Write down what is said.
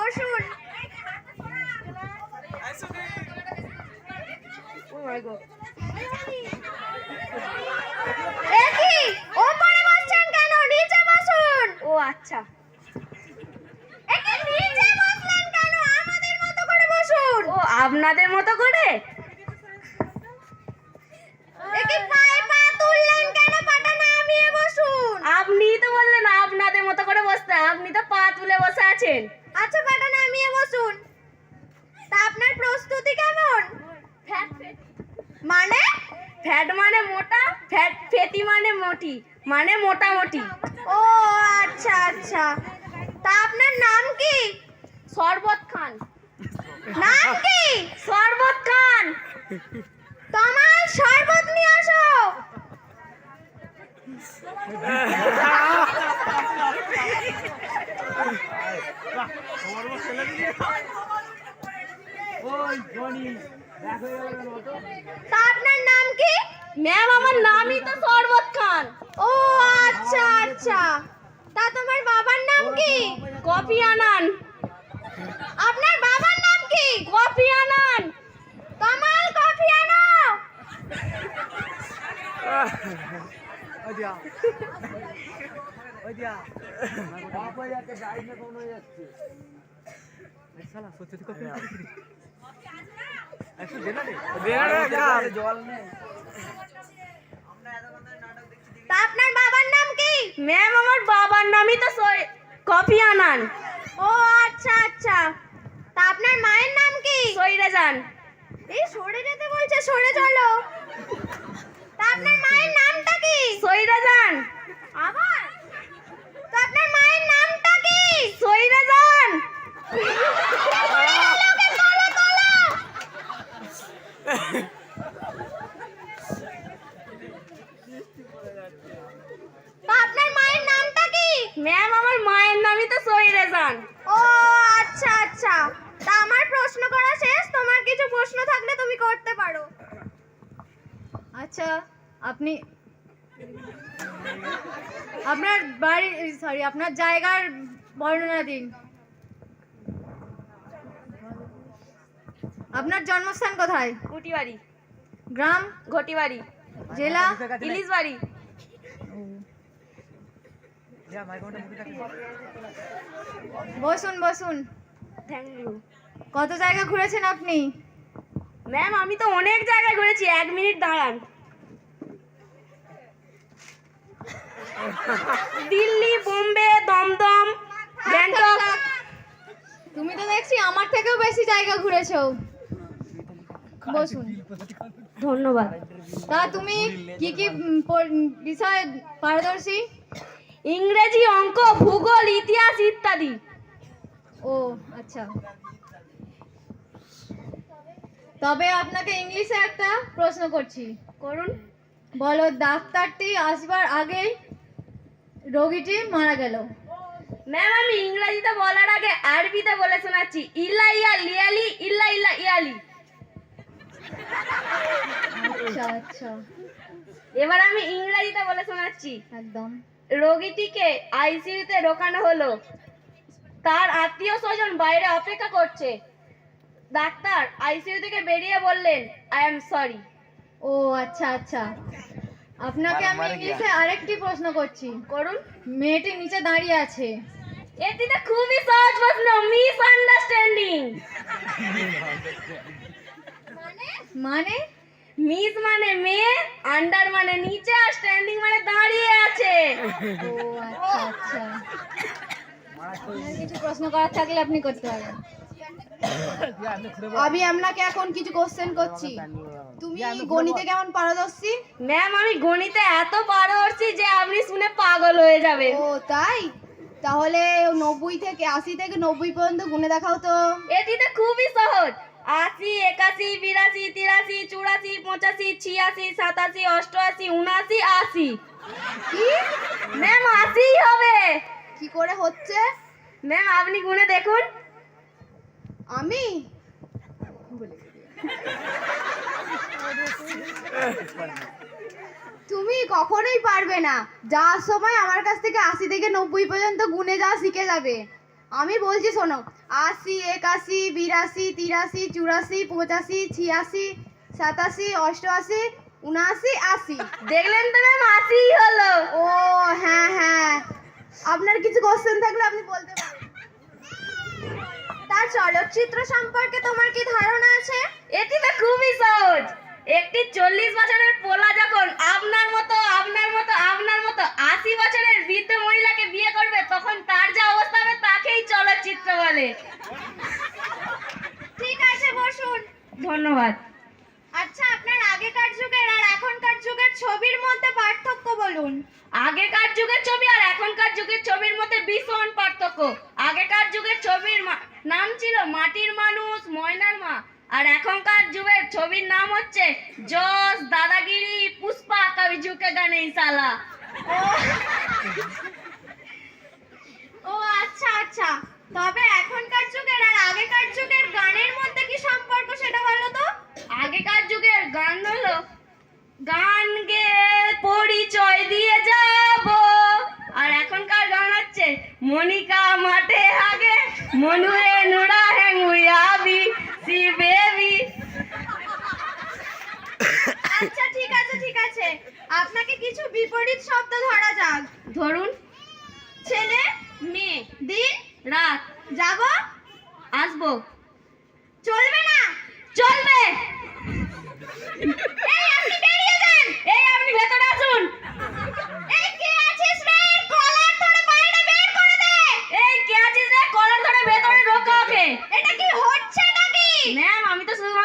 বসুন। একই ওপরে বসছেন কেন? নিচে বসুন। ও আচ্ছা। একই নিচে বসলেন কেন? আমাদের মতো করে বসুন। ও আপনাদের মতো করে? একই পায়ে পা তুললেন কেন? পাটা নামিয়ে বসুন। আপনিই তো বললেন আপনাদের মতো করে বসতে, আপনি তো পা তুলে বসে আছেন। আচ্ছা পাটা নামিয়ে বসুন। তা আপনার প্রস্তুতি কেমন? মানে ফ্যাট মানে মোটা, ফ্যাট ফেটি মানে মোটি, মানে মোটামুটি। ও আচ্ছা আচ্ছা। তা আপনার নাম কি? শরবত খান। নাম কি? শরবত খান। তোমার শরবত নিয়ে আসো। তা আপনার নাম কি? ম্যাম আমার নামই তো শরবত খান। ও আচ্ছা আচ্ছা। তা তোমার বাবার নাম কি? Kofi Annan. আপনার বাবার নাম কি? কফি আনান। কামাল কফি আনো। তা আপনার বাবার নাম কি? ম্যাম আমার বাবার নামই তো কফি আনান। ও আচ্ছা আচ্ছা। তা আপনার মায়ের নাম কি? সইরে যান। এই সরে যেতে বলছে, সরে চলো। তা আপনার মায়ের নামটা কি? সইরে যান। আবার? তা আপনার মায়ের নামটা কি? সইরে যান। আপনার মায়ের নামটা কি? ম্যাম আমার মায়ের নামই তো সইরে যান। ও আচ্ছা আচ্ছা। তা আমার প্রশ্ন করা শেষ, তোমার কিছু প্রশ্ন থাকলে তুমি করতে পারো। আচ্ছা আপনি আপনার বাড়ি আপনার জায়গার বর্ণনা দিন। আপনার জন্মস্থান কোথায়? কুটিবাড়ি। গ্রাম? ঘটিবাড়ি। জেলা? ইলিশবাড়ি। বসুন বসুন। Thank you. কত জায়গা ঘুরেছেন আপনি? ম্যাম আমি তো অনেক জায়গায় ঘুরেছি, 1 মিনিট দাঁড়ান। দিল্লি, বোম্বে, দমদম, গ্যাংটক। তুমি তো দেখছি আমার থেকেও বেশি জায়গা ঘুরেছো। বসুন। ধন্যবাদ। তা তুমি কি কি বিষয়ে পারদর্শী? ইংরেজি, অঙ্ক, ভূগোল, ইতিহাস ইত্যাদি। ও আচ্ছা। তবে আপনাকে ইংলিশে একটা প্রশ্ন করছি। করুন। বলো, ডাক্তারটি আসবার আগেই রোগীটি মারা গেল। ম্যাম আমি ইংরেজিতে বলার আগে আরবিতে বলে শোনাচ্ছি। ইল্লা ইয়া লিয়ালি ইল্লা ইল্লা ইয়ালি। আচ্ছা আচ্ছা। এবার আমি ইংরেজিতে বলে শোনাচ্ছি। একদম। রোগীটিকে আইসিইউতে ঢোকানো হলো। তার আত্মীয় স্বজন বাইরে অপেক্ষা করছে। ডাক্তার আইসিইউ থেকে বেরিয়ে বললেন, আই এম সরি। ও আচ্ছা আচ্ছা। আপনাকে আমি ইংলিশে আরেকটি প্রশ্ন করছি। করুন। মেয়েটি নিচে দাঁড়িয়ে আছে। এটি তো খুবই সহজ প্রশ্ন, মিস আন্ডারস্ট্যান্ডিং। মানে? মিস মানে মেয়ে, আন্ডার মানে নিচে, আর স্ট্যান্ডিং মানে দাঁড়িয়ে আছে। ও আচ্ছা আচ্ছা। কিছু প্রশ্ন করার থাকলে আপনি করতে পারেন। আমি আপনাকে এখন কিছু কোশ্চেন করছি। তুমি গণিতে কেমন পারদর্শী? ম্যাম আমি গণিতে এত পারদর্শী যে আপনি শুনে পাগল হয়ে যাবেন। ও তাই? তাহলে 90 থেকে 80 থেকে 90 পর্যন্ত গুণে দেখাও তো। এটি তো খুবই সহজ। 80, 81, 82, 83, 84, 85, 86, 87, 88, 79, 80। কি? ম্যাম 80 হবে। কি করে হচ্ছে? ম্যাম আপনি গুনে দেখুন। আমি তুমি কখনোই পারবে না। যাওয়ার সময় আমার কাছ থেকে 80 থেকে 90 পর্যন্ত গুনে যাওয়া শিখে যাবে। আমি বলছি শোনো, 80, 81, 82, 83, 84, 85, 86, 87, 88, 79, 80। দেখলেন তো ম্যাম, 80 হলো। ও হ্যাঁ হ্যাঁ, আপনার কিছু কোশ্চেন থাকলে আপনি বলতে পারেন। তার চলচ্চিত্র সম্পর্কে তোমার কি ধারণা আছে? এটি তো খুবই সহজ। একটি 40 বছরের পোলা যখন আপনার মতো 80 বছরের বৃদ্ধ মহিলাকে বিয়ে করবে, তখন তার যা অবস্থা হবে তাকেই চলচ্চিত্র বলে। ঠিক আছে, বসুন। ধন্যবাদ। আচ্ছা, আপনার আগেকার যুগের আর এখনকার যুগের ছবির মধ্যে পার্থক্য বলুন। আগেকার যুগের ছবি আর এখনকার যুগের ছবির মধ্যে ভীষণ পার্থক্য। আগেকার যুগের ছবির নাম ছিল মাটির মানুষ, ময়নার মা, আর এখনকার যুগের ছবির নাম হচ্ছে জস, দাদাগিরি, পুষ্পা, কবি ঝুঁকেগা নেই সালা। ও আচ্ছা আচ্ছা, তবে এখনকার যুগের আর আগেকার যুগের গানের মধ্যে কি সম্পর্ক সেটা বলো তো। আগেকার যুগের গান হলো, গান গেয়ে পরিচয় দিয়ে যাব, আর এখনকার গান হচ্ছে মনিকা মাঠে আগে মনুয়ে নুরা হ্যাং উইয়াবি সি বেবি। আচ্ছা ঠিক আছে ঠিক আছে, আপনাকে কিছু বিপরীত শব্দ ধরা যাক। ধরুন। ছেলে, মেয়ে, দিন, রাত, যাব, আসবো, চলবে না, চলবে।